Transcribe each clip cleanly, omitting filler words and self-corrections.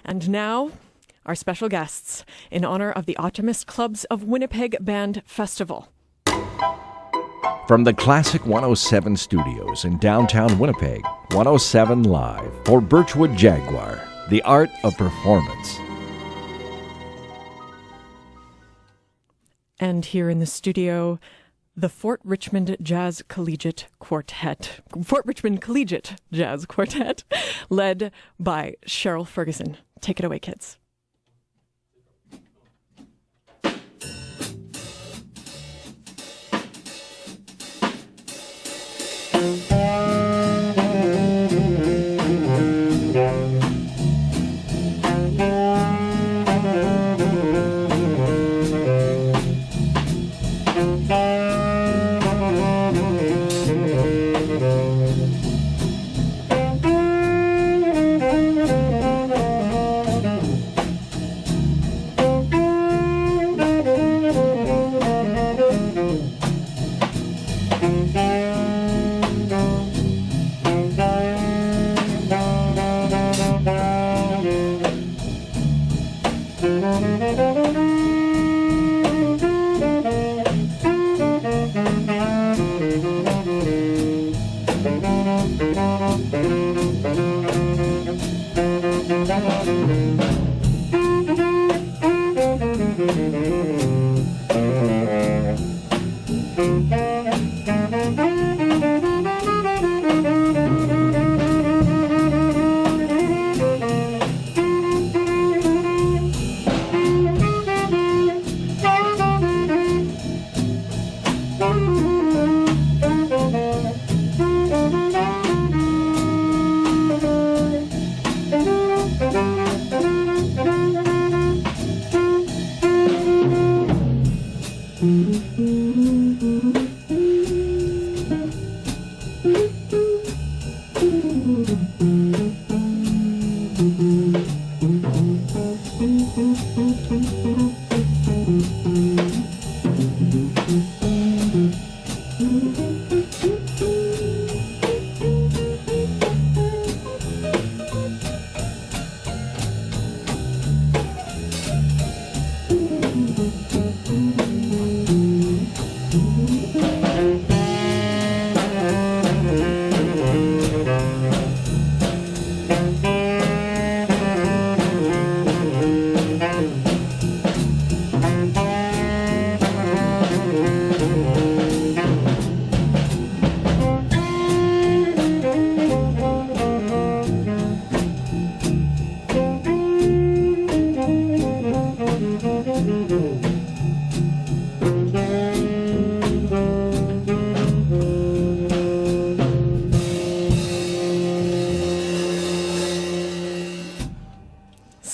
And now, our special guests in honor of the Optimist Clubs of Winnipeg Band Festival. From the Classic 107 studios in downtown Winnipeg, 107 Live for Birchwood Jaguar, the art of performance. And here in the studio, the Fort Richmond Collegiate Jazz Quartet, led by Cheryl Fergusson. Take it away, kids.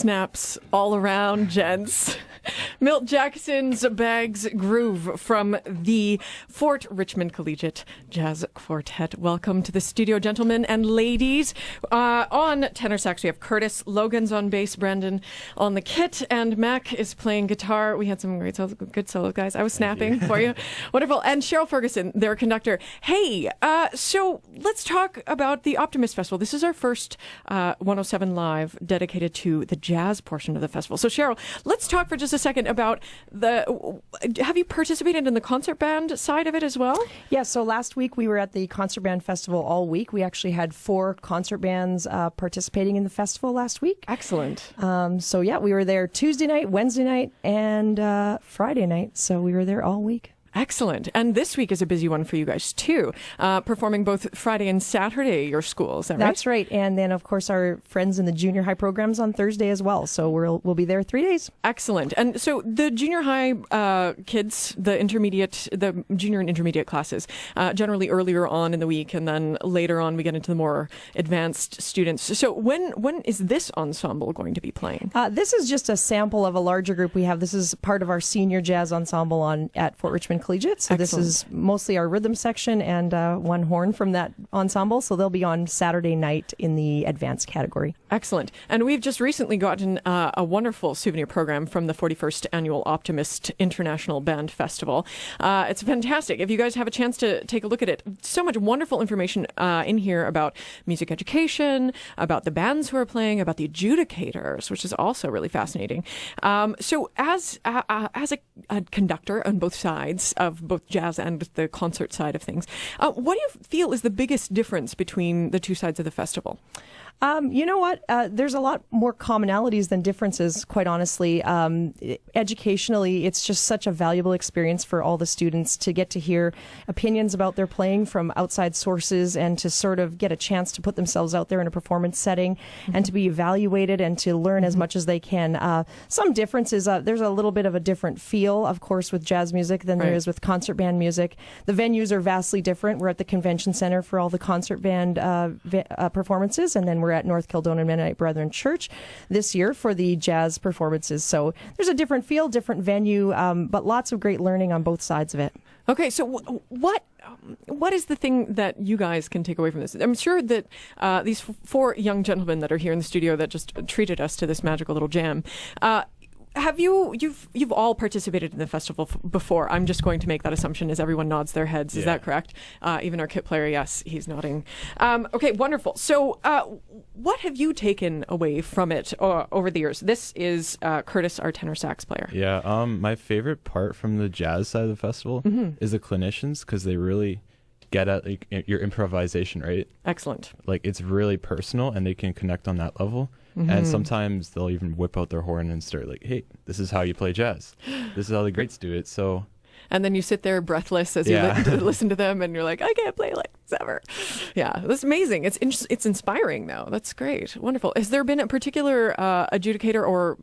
Snaps all around, gents. Milt Jackson's Bags Groove from the Fort Richmond Collegiate Jazz Quartet. Welcome to the studio, gentlemen and ladies. On tenor sax, we have Curtis. Logan's on bass. Brandon on the kit. And Mac is playing guitar. We had some great good solos, guys. I was snapping for you. Wonderful. And Cheryl Fergusson, their conductor. Hey, so let's talk about the Optimist Festival. This is our first 107 Live dedicated to the jazz portion of the festival. So Cheryl, let's talk for just a second about have you participated in the concert band side of it as well? Yeah, so last week we were at the concert band festival all week. We actually had 4 concert bands participating in the festival last week. Excellent. So yeah, we were there Tuesday night, Wednesday night, and Friday night. So we were there all week. Excellent. And this week is a busy one for you guys, too, performing both Friday and Saturday, your school. Is that right? That's right. And then, of course, our friends in the junior high programs on Thursday as well. So we'll be there 3 days. Excellent. And so the junior high kids, the junior and intermediate classes, generally earlier on in the week, and then later on we get into the more advanced students. So when is this ensemble going to be playing? This is just a sample of a larger group we have. This is part of our senior jazz ensemble at Fort Richmond Collegiate. So Excellent. This is mostly our rhythm section and one horn from that ensemble, so they'll be on Saturday night in the advanced category. Excellent. And we've just recently gotten a wonderful souvenir program from the 41st Annual Optimist International Band Festival. It's fantastic. If you guys have a chance to take a look at it, so much wonderful information in here about music education, about the bands who are playing, about the adjudicators, which is also really fascinating. So as a conductor on both sides of both jazz and the concert side of things, what do you feel is the biggest difference between the two sides of the festival? You know what? There's a lot more commonalities than differences, quite honestly. Educationally, it's just such a valuable experience for all the students to get to hear opinions about their playing from outside sources and to sort of get a chance to put themselves out there in a performance setting and to be evaluated and to learn as much as they can. Some differences, there's a little bit of a different feel, of course, with jazz music than there is with concert band music. The venues are vastly different. We're at the Convention Center for all the concert band performances, and then we're at North Kildonan Mennonite Brethren Church this year for the jazz performances. So there's a different feel, different venue, but lots of great learning on both sides of it. Okay, so what is the thing that you guys can take away from this? I'm sure that these four young gentlemen that are here in the studio that just treated us to this magical little jam, have you've all participated in the festival before? I'm just going to make that assumption as everyone nods their heads. Is that correct? Even our kit player, yes, he's nodding. Okay, wonderful. So what have you taken away from it over the years? This is Curtis, our tenor sax player. Yeah, my favorite part from the jazz side of the festival is the clinicians, because they really get at your improvisation, right? Excellent. Like, it's really personal and they can connect on that level. And sometimes they'll even whip out their horn and start like, hey, this is how you play jazz. This is how the greats do it. So, and then you sit there breathless as you listen to them, and you're like, I can't play like this ever. Yeah, that's amazing. It's inspiring, though. That's great. Wonderful. Has there been a particular adjudicator or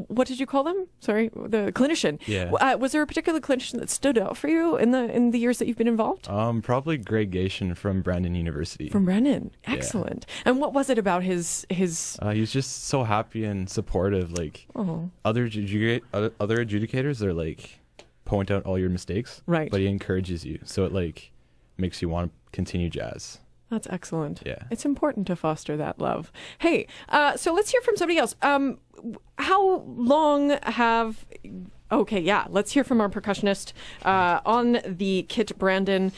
what did you call them? Sorry, the clinician. Yeah. Was there a particular clinician that stood out for you in the years that you've been involved? Probably Greg Gation from Brandon University. From Brandon. Excellent. Yeah. And what was it about his? He was just so happy and supportive. Like other adjudicators are like, point out all your mistakes, right? But he encourages you, so it like makes you want to continue jazz. That's excellent. Yeah, it's important to foster that love. Hey, so let's hear from somebody else. How long have? Okay, yeah, let's hear from our percussionist on the kit, Brandon.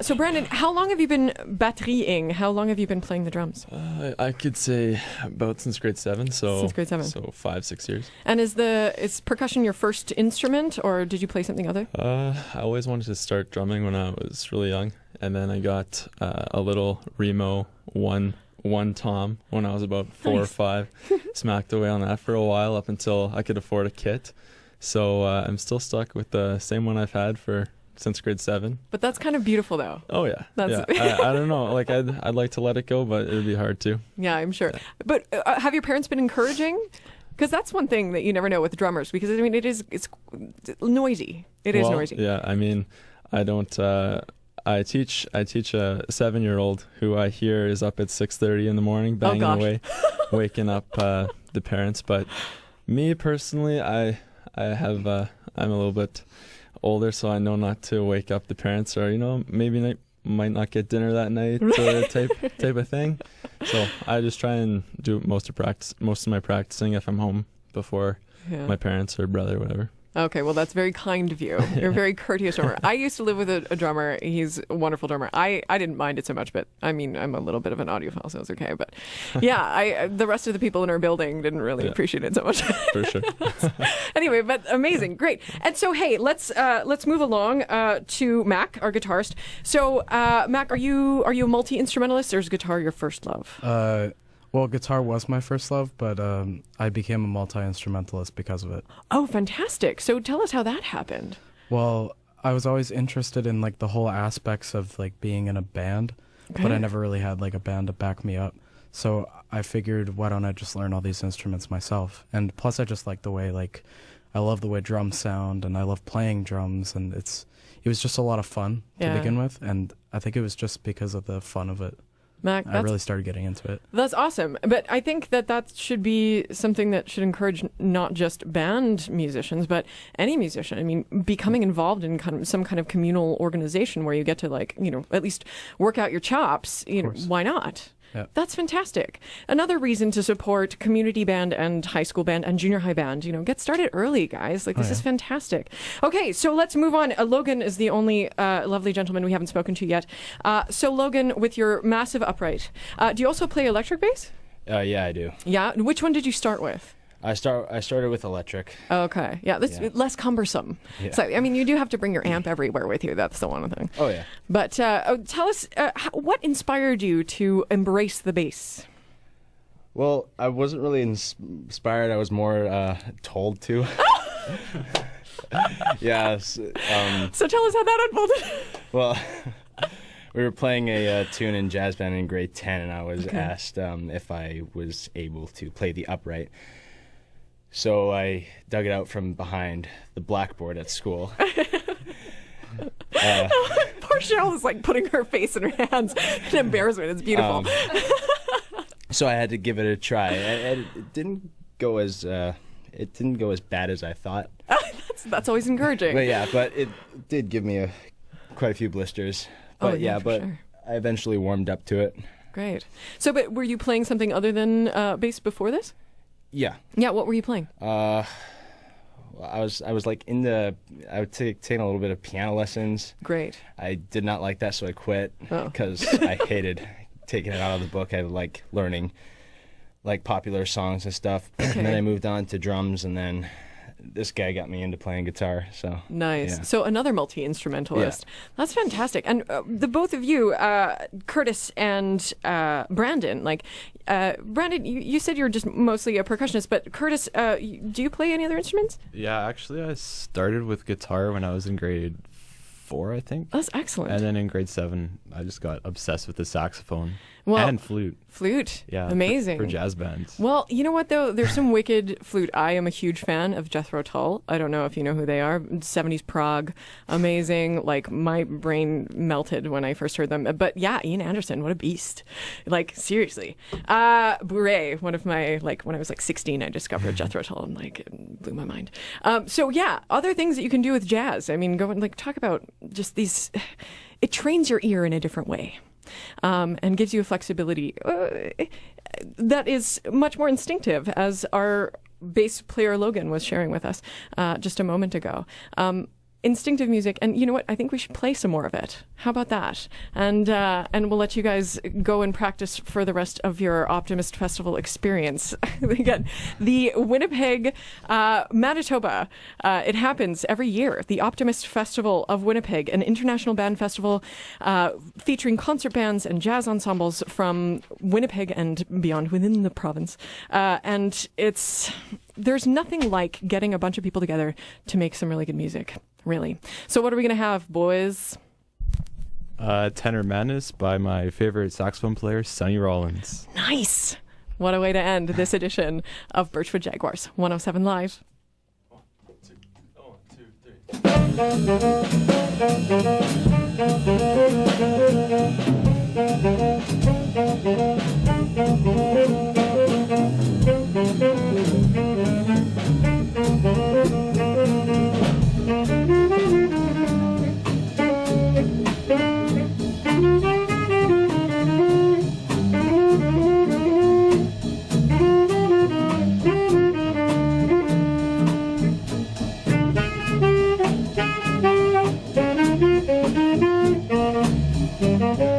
So, Brandon, how long have you been batterying? How long have you been playing the drums? I could say about since grade 7. So since grade 7. So 5-6 years. And is percussion your first instrument, or did you play something other? I always wanted to start drumming when I was really young, and then I got a little Remo one tom when I was about 4 or 5. Smacked away on that for a while up until I could afford a kit. So I'm still stuck with the same one I've had since grade 7. But that's kind of beautiful, though. Oh yeah, I don't know. Like I'd like to let it go, but it'd be hard to. Yeah, I'm sure. Yeah. But have your parents been encouraging? Because that's one thing that you never know with drummers. Because I mean, it's noisy. It is noisy. Yeah, I mean, I don't. I teach a 7-year-old who I hear is up at 6:30 in the morning banging away, waking up the parents. But me personally, I'm a little bit older, so I know not to wake up the parents, or maybe might not get dinner that night, or type of thing. So I just try and do most of my practicing if I'm home before my parents or brother, whatever. Okay, well, that's very kind of you. You're a very courteous drummer. I used to live with a drummer. He's a wonderful drummer. I didn't mind it so much, but I mean, I'm a little bit of an audiophile, so it's okay. But yeah, the rest of the people in our building didn't really appreciate it so much. For sure. Anyway, but amazing, great. And so, hey, let's move along to Mac, our guitarist. So, Mac, are you a multi-instrumentalist, or is guitar your first love? Well, guitar was my first love, but I became a multi-instrumentalist because of it. Oh, fantastic. So tell us how that happened. Well, I was always interested in like the whole aspects of like being in a band, but I never really had like a band to back me up. So I figured, why don't I just learn all these instruments myself? And plus I just like the way, like, I love the way drums sound, and I love playing drums, and it was just a lot of fun to begin with, and I think it was just because of the fun of it. Mac, I really started getting into it. That's awesome. But I think that should be something that should encourage not just band musicians, but any musician. I mean, becoming involved in some kind of communal organization where you get to, like, you know, at least work out your chops. You know, why not? Yep. That's fantastic. Another reason to support community band and high school band and junior high band. You know, get started early, guys. Like, this is fantastic. Okay, so let's move on. Logan is the only lovely gentleman we haven't spoken to yet. So Logan, with your massive upright, do you also play electric bass? Yeah, I do. Yeah? Which one did you start with? I started with electric. Okay. Yeah, that's less cumbersome. Yeah. So, I mean, you do have to bring your amp everywhere with you. That's the one thing. Oh, yeah. But tell us, what inspired you to embrace the bass? Well, I wasn't really inspired. I was more told to. Yeah. So tell us how that unfolded. Well, we were playing a tune in jazz band in grade 10, and I was asked if I was able to play the upright. So I dug it out from behind the blackboard at school. Poor Cheryl is like putting her face in her hands in embarrassment. It's beautiful. So I had to give it a try. And it didn't go as bad as I thought. That's always encouraging. But it did give me quite a few blisters. But sure. I eventually warmed up to it. Great. So, but were you playing something other than bass before this? Yeah. Yeah. What were you playing? I was like I would taking a little bit of piano lessons. Great. I did not like that, so I quit because I hated taking it out of the book. I like learning like popular songs and stuff. Okay. And then I moved on to drums, and then this guy got me into playing guitar. So nice. Yeah. So another multi-instrumentalist. Yeah. That's fantastic. And the both of you, Curtis and Brandon, Brandon, you said you're just mostly a percussionist, but Curtis, do you play any other instruments? Yeah, actually, I started with guitar when I was in grade 4, I think. That's excellent. And then in grade 7, I just got obsessed with the saxophone and flute. Flute. Yeah. Amazing. For jazz bands. Well, you know what, though? There's some wicked flute. I am a huge fan of Jethro Tull. I don't know if you know who they are. 70s Prague. Amazing. Like, my brain melted when I first heard them. But yeah, Ian Anderson, what a beast. Like, seriously. Bourré, one of my, when I was 16, I discovered Jethro Tull, and it blew my mind. So yeah, other things that you can do with jazz. I mean, go and talk about just these. It trains your ear in a different way. And gives you a flexibility that is much more instinctive, as our bass player Logan was sharing with us just a moment ago. Instinctive music, and you know what? I think we should play some more of it. How about that? And we'll let you guys go and practice for the rest of your Optimist Festival experience. Again, the Winnipeg, Manitoba. It happens every year. The Optimist Festival of Winnipeg, an international band festival featuring concert bands and jazz ensembles from Winnipeg and beyond within the province. And there's nothing like getting a bunch of people together to make some really good music. Really. So what are we going to have, boys? Tenor Madness by my favorite saxophone player, Sonny Rollins. Nice. What a way to end this edition of Birchwood Jaguars 107 Live. 1, 2,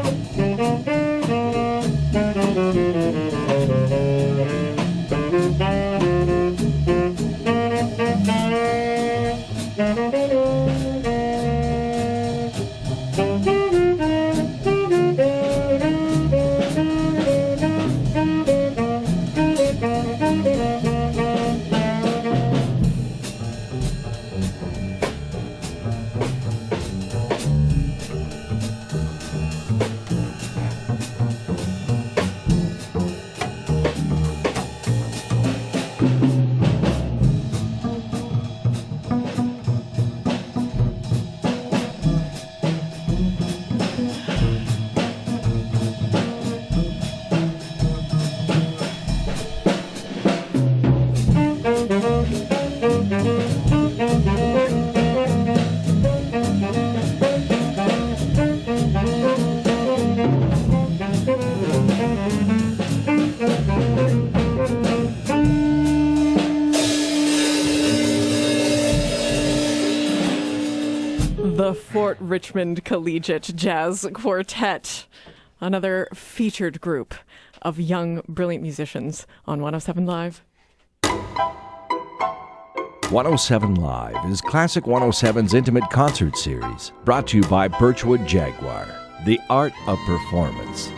3. Fort Richmond Collegiate Jazz Quartet, another featured group of young, brilliant musicians on 107 Live. 107 Live is Classic 107's intimate concert series, brought to you by Birchwood Jaguar, the art of performance.